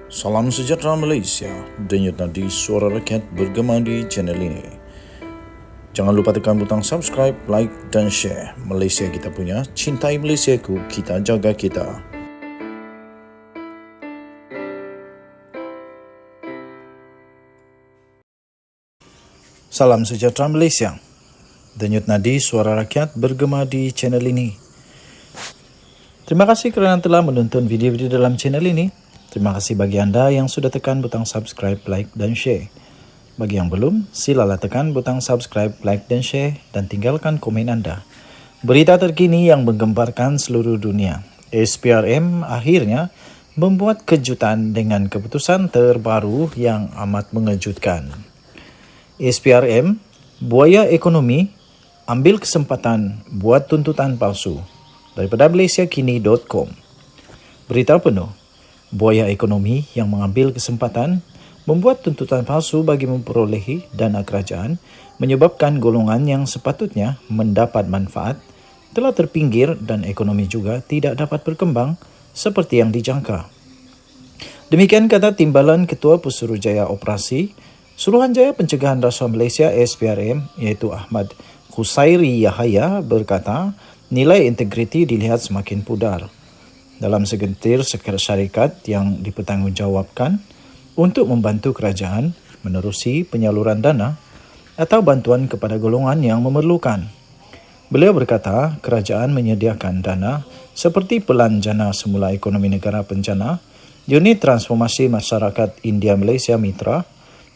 Salam sejahtera Malaysia, denyut nadi suara rakyat bergema di channel ini. Jangan lupa tekan butang subscribe, like dan share. Malaysia kita punya, cintai Malaysiaku, kita jaga kita. Salam sejahtera Malaysia, denyut nadi suara rakyat bergema di channel ini. Terima kasih kerana telah menonton video-video dalam channel ini. Terima kasih bagi anda yang sudah tekan butang subscribe, like dan share. Bagi yang belum, silalah tekan butang subscribe, like dan share dan tinggalkan komen anda. Berita terkini yang menggemparkan seluruh dunia. SPRM akhirnya membuat kejutan dengan keputusan terbaru yang amat mengejutkan. SPRM, buaya ekonomi, ambil kesempatan buat tuntutan palsu. Daripada malaysiakini.com. Berita penuh. Buaya ekonomi yang mengambil kesempatan membuat tuntutan palsu bagi memperolehi dana kerajaan menyebabkan golongan yang sepatutnya mendapat manfaat telah terpinggir dan ekonomi juga tidak dapat berkembang seperti yang dijangka. Demikian kata Timbalan Ketua Pesuruhjaya Operasi Suruhanjaya Pencegahan Rasuah Malaysia SPRM iaitu Ahmad Khusairi Yahaya berkata nilai integriti dilihat semakin pudar. Dalam segelintir syarikat yang dipertanggungjawabkan untuk membantu kerajaan menerusi penyaluran dana atau bantuan kepada golongan yang memerlukan. Beliau berkata kerajaan menyediakan dana seperti Pelan Jana Semula Ekonomi Negara Pencana, Unit Transformasi Masyarakat India Malaysia Mitra,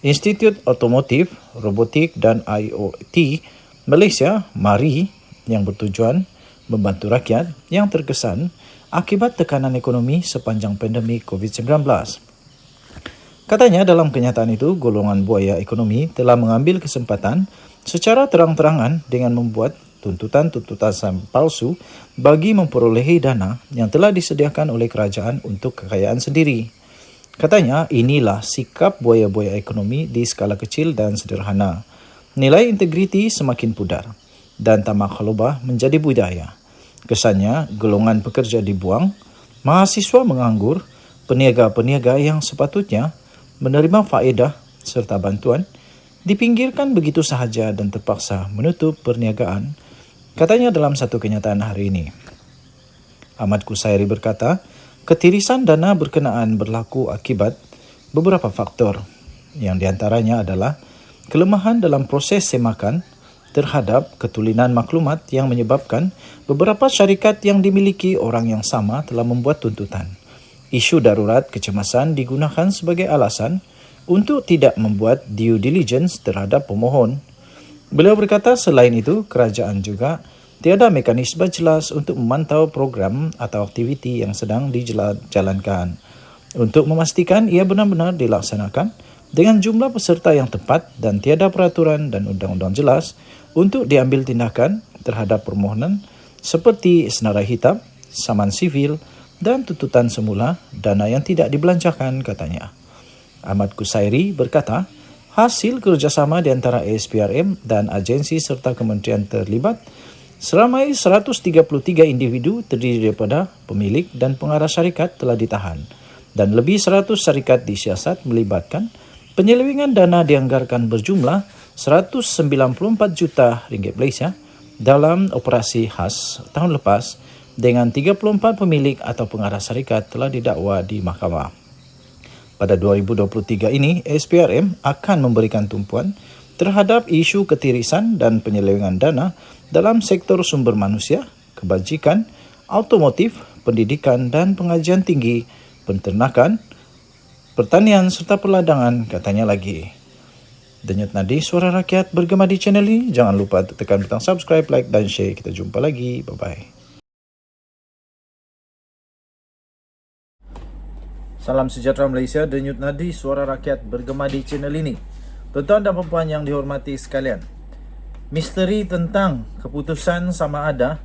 Institut Otomotif, Robotik dan IoT Malaysia MARI yang bertujuan membantu rakyat yang terkesan akibat tekanan ekonomi sepanjang pandemik COVID-19. Katanya dalam kenyataan itu, golongan buaya ekonomi telah mengambil kesempatan secara terang-terangan dengan membuat tuntutan-tuntutan palsu bagi memperolehi dana yang telah disediakan oleh kerajaan untuk kekayaan sendiri. Katanya inilah sikap buaya-buaya ekonomi di skala kecil dan sederhana. Nilai integriti semakin pudar dan tamak halubah menjadi budaya. Kesannya, golongan pekerja dibuang, mahasiswa menganggur, peniaga-peniaga yang sepatutnya menerima faedah serta bantuan, dipinggirkan begitu sahaja dan terpaksa menutup perniagaan, katanya dalam satu kenyataan hari ini. Ahmad Khusairi berkata, ketirisan dana berkenaan berlaku akibat beberapa faktor, yang diantaranya adalah kelemahan dalam proses semakan terhadap ketulinan maklumat yang menyebabkan beberapa syarikat yang dimiliki orang yang sama telah membuat tuntutan. Isu darurat kecemasan digunakan sebagai alasan untuk tidak membuat due diligence terhadap pemohon. Beliau berkata selain itu, kerajaan juga tiada mekanisme jelas untuk memantau program atau aktiviti yang sedang dijalankan untuk memastikan ia benar-benar dilaksanakan dengan jumlah peserta yang tepat dan tiada peraturan dan undang-undang jelas untuk diambil tindakan terhadap permohonan seperti senarai hitam, saman sivil dan tuntutan semula dana yang tidak dibelanjakan, katanya. Ahmad Khusairi berkata, hasil kerjasama di antara SPRM dan agensi serta kementerian terlibat seramai 133 individu terdiri daripada pemilik dan pengarah syarikat telah ditahan dan lebih 100 syarikat disiasat melibatkan penyelewengan dana dianggarkan berjumlah 194 juta ringgit Malaysia dalam operasi khas tahun lepas dengan 34 pemilik atau pengarah syarikat telah didakwa di mahkamah. Pada 2023 ini, SPRM akan memberikan tumpuan terhadap isu ketirisan dan penyelewengan dana dalam sektor sumber manusia, kebajikan, automotif, pendidikan dan pengajian tinggi, penternakan, pertanian serta perladangan, katanya lagi. Denyut nadi suara rakyat bergema di channel ini. Jangan lupa tekan butang subscribe, like dan share. Kita jumpa lagi. Bye-bye. Salam sejahtera Malaysia, denyut nadi suara rakyat bergema di channel ini. Tuan-tuan dan puan yang dihormati sekalian, misteri tentang keputusan sama ada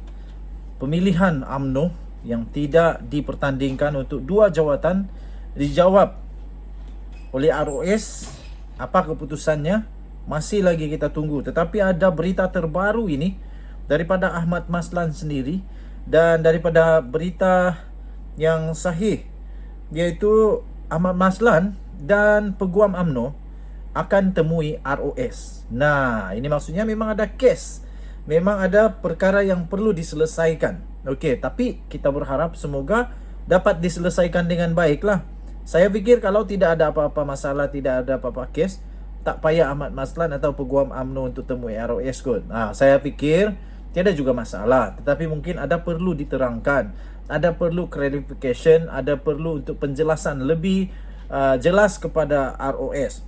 pemilihan UMNO yang tidak dipertandingkan untuk dua jawatan dijawab oleh ROS. Apa keputusannya? Masih lagi kita tunggu. Tetapi ada berita terbaru ini daripada Ahmad Maslan sendiri dan daripada berita yang sahih, iaitu Ahmad Maslan dan Peguam UMNO akan temui ROS. Nah, ini maksudnya memang ada kes. Memang ada perkara yang perlu diselesaikan. Okey, tapi kita berharap semoga dapat diselesaikan dengan baiklah. Saya fikir kalau tidak ada apa-apa masalah, tidak ada apa-apa kes, tak payah Ahmad Maslan atau Peguam UMNO untuk temui ROS kot. Saya fikir tiada juga masalah, tetapi mungkin ada perlu diterangkan, ada perlu clarification, ada perlu untuk penjelasan lebih jelas kepada ROS.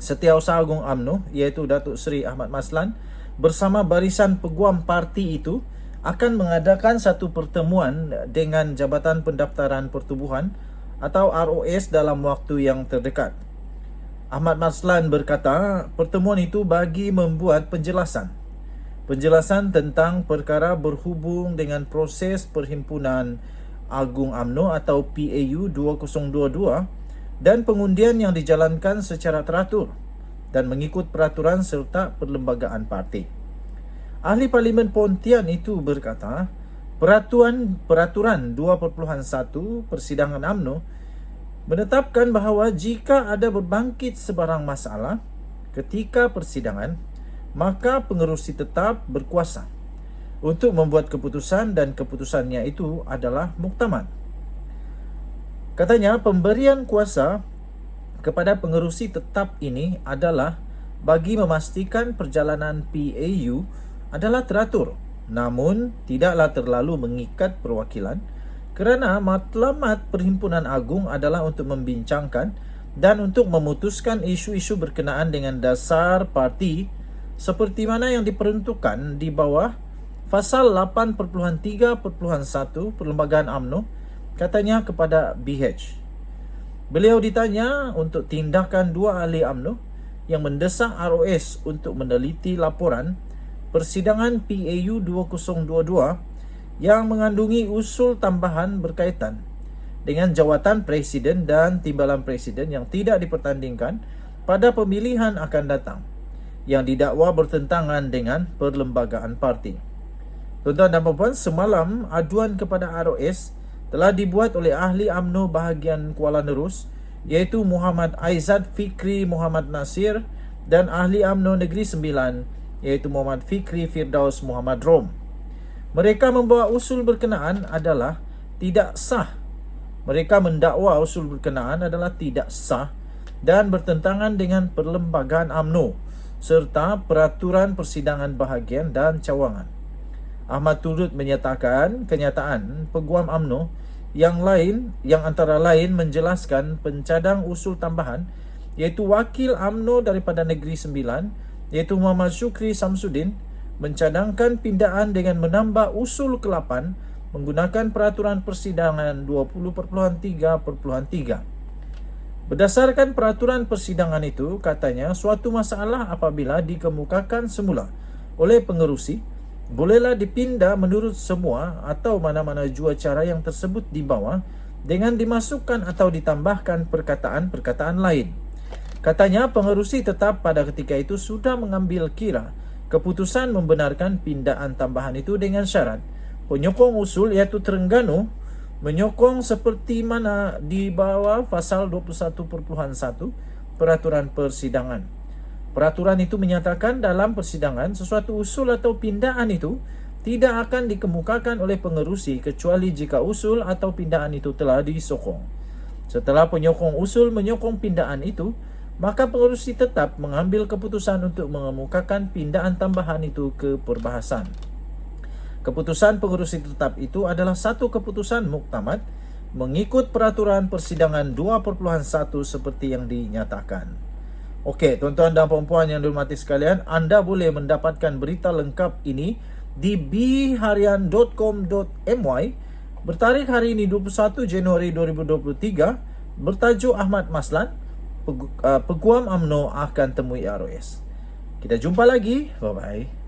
Setiausaha Agung UMNO iaitu Datuk Seri Ahmad Maslan bersama barisan peguam parti itu akan mengadakan satu pertemuan dengan Jabatan Pendaftaran Pertubuhan atau ROS dalam waktu yang terdekat. Ahmad Maslan berkata pertemuan itu bagi membuat penjelasan tentang perkara berhubung dengan proses Perhimpunan Agung UMNO atau PAU 2022 dan pengundian yang dijalankan secara teratur dan mengikut peraturan serta perlembagaan parti. Ahli Parlimen Pontian itu berkata, Peraturan 2.1 Persidangan UMNO menetapkan bahawa jika ada berbangkit sebarang masalah ketika persidangan, maka pengerusi tetap berkuasa untuk membuat keputusan dan keputusannya itu adalah muktamad. Katanya pemberian kuasa kepada pengerusi tetap ini adalah bagi memastikan perjalanan PAU adalah teratur, namun tidaklah terlalu mengikat perwakilan kerana matlamat Perhimpunan Agung adalah untuk membincangkan dan untuk memutuskan isu-isu berkenaan dengan dasar parti seperti mana yang diperuntukkan di bawah Fasal 8.3.1 Perlembagaan UMNO, katanya kepada BH. Beliau ditanya untuk tindakan dua ahli UMNO yang mendesak ROS untuk meneliti laporan persidangan PAU 2022 yang mengandungi usul tambahan berkaitan dengan jawatan presiden dan timbalan presiden yang tidak dipertandingkan pada pemilihan akan datang yang didakwa bertentangan dengan perlembagaan parti. Tuan-tuan dan puan-puan, semalam aduan kepada ROS telah dibuat oleh ahli UMNO bahagian Kuala Nerus iaitu Muhammad Aizad Fikri Muhammad Nasir dan ahli UMNO Negeri Sembilan iaitu Muhammad Fikri Firdaus Muhammad Rom. Mereka membawa usul berkenaan adalah tidak sah. Mereka mendakwa usul berkenaan adalah tidak sah dan bertentangan dengan perlembagaan UMNO serta peraturan persidangan bahagian dan cawangan. Ahmad turut menyatakan kenyataan peguam UMNO yang antara lain menjelaskan pencadang usul tambahan iaitu wakil UMNO daripada Negeri Sembilan iaitu Muhammad Syukri Samsudin mencadangkan pindaan dengan menambah usul ke-8 menggunakan peraturan persidangan 20.3.3. Berdasarkan peraturan persidangan itu, katanya suatu masalah apabila dikemukakan semula oleh pengerusi bolehlah dipindah menurut semua atau mana-mana jua cara yang tersebut di bawah dengan dimasukkan atau ditambahkan perkataan-perkataan lain. Katanya pengerusi tetap pada ketika itu sudah mengambil kira keputusan membenarkan pindaan tambahan itu dengan syarat penyokong usul iaitu Terengganu menyokong seperti mana di bawah pasal 21.1 Peraturan Persidangan. Peraturan itu menyatakan dalam persidangan sesuatu usul atau pindaan itu tidak akan dikemukakan oleh pengerusi kecuali jika usul atau pindaan itu telah disokong. Setelah penyokong usul menyokong pindaan itu, maka pengerusi tetap mengambil keputusan untuk mengemukakan pindaan tambahan itu ke perbahasan. Keputusan pengerusi tetap itu adalah satu keputusan muktamad mengikut peraturan persidangan 2.1 seperti yang dinyatakan. Okey, tuan-tuan dan puan-puan yang dihormati sekalian, anda boleh mendapatkan berita lengkap ini di bharian.com.my bertarikh hari ini 21 Januari 2023 bertajuk Ahmad Maslan, Peguam UMNO akan temui ROS. Kita jumpa lagi. Bye-bye.